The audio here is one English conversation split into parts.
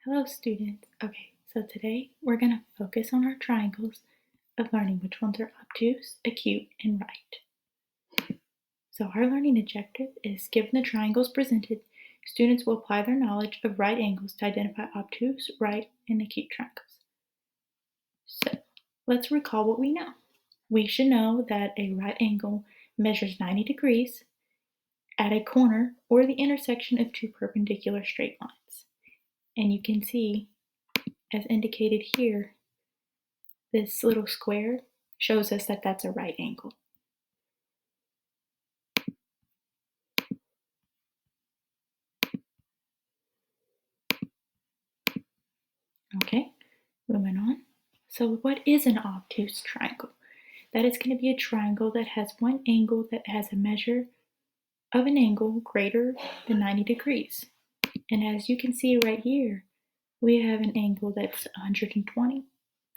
Hello students. Okay, so today we're going to focus on our triangles of learning which ones are obtuse, acute, and right. So our learning objective is given the triangles presented, students will apply their knowledge of right angles to identify obtuse, right, and acute triangles. So let's recall what we know. We should know that a right angle measures 90 degrees at a corner or the intersection of two perpendicular straight lines. And you can see, as indicated here, this little square shows us that that's a right angle. Okay, moving on. So what is an obtuse triangle? That is going to be a triangle that has one angle that has a measure of an angle greater than 90 degrees. And as you can see right here, we have an angle that's 120.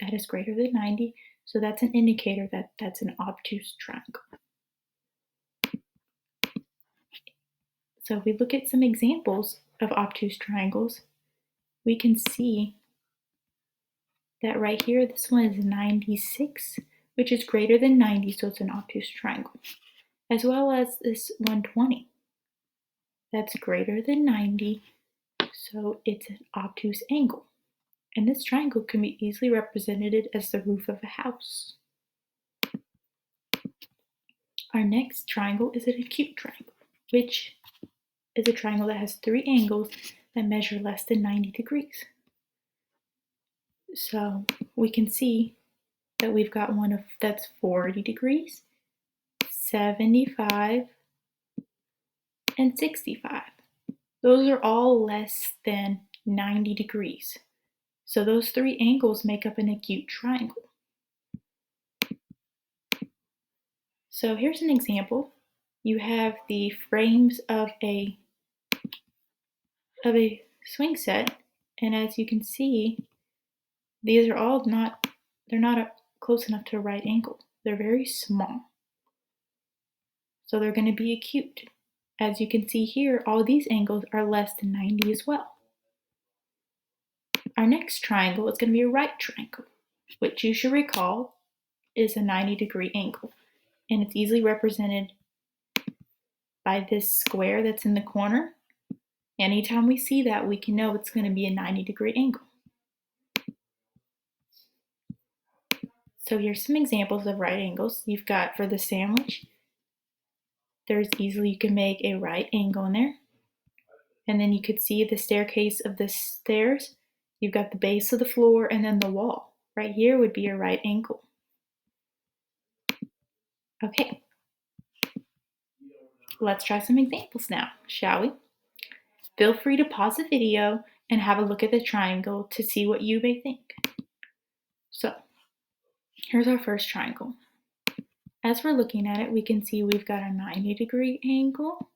That is greater than 90, so that's an indicator that that's an obtuse triangle. So if we look at some examples of obtuse triangles, we can see that right here, this one is 96, which is greater than 90, so it's an obtuse triangle. As well as this 120, that's greater than 90, so it's an obtuse angle. And this triangle can be easily represented as the roof of a house. Our next triangle is an acute triangle, which is a triangle that has three angles that measure less than 90 degrees. So we can see that we've got one that's 40 degrees, 75, and 65. Those are all less than 90 degrees. So those three angles make up an acute triangle. So here's an example. You have the frames of a swing set, and as you can see, these are all they're not close enough to a right angle. They're very small. So they're going to be acute. As you can see here, all these angles are less than 90 as well. Our next triangle is going to be a right triangle, which you should recall is a 90-degree angle. And it's easily represented by this square that's in the corner. Anytime we see that, we can know it's going to be a 90-degree angle. So here's some examples of right angles. You've got for the sandwich, you can make a right angle in there. And then you could see the staircase of the stairs. You've got the base of the floor and then the wall. Right here would be a right angle. Okay, let's try some examples now, shall we? Feel free to pause the video and have a look at the triangle to see what you may think. So, here's our first triangle. As we're looking at it, we can see we've got a 90-degree angle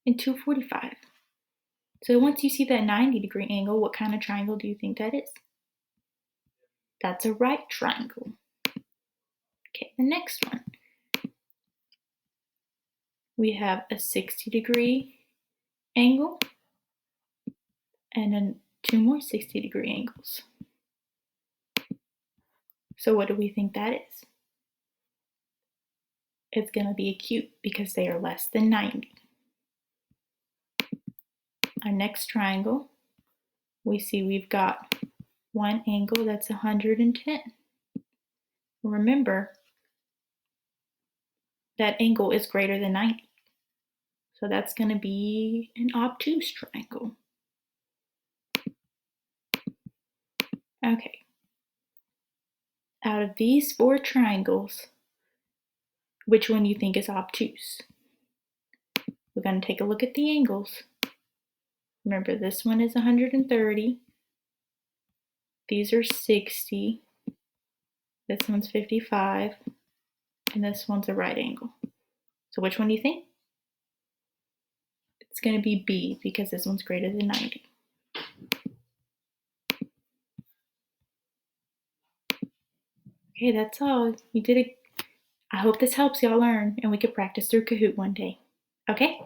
and 245. So once you see that 90-degree angle, what kind of triangle do you think that is? That's a right triangle. Okay, the next one. We have a 60-degree angle and then two more 60-degree angles. So what do we think that is? It's going to be acute because they are less than 90. Our next triangle, we see we've got one angle that's 110. Remember, that angle is greater than 90. So that's going to be an obtuse triangle. Okay. Out of these four triangles, which one do you think is obtuse? We're going to take a look at the angles. Remember, this one is 130. These are 60. This one's 55. And this one's a right angle. So which one do you think? It's going to be B because this one's greater than 90. Okay, that's all. You did it. I hope this helps y'all learn and we could practice through Kahoot one day. Okay?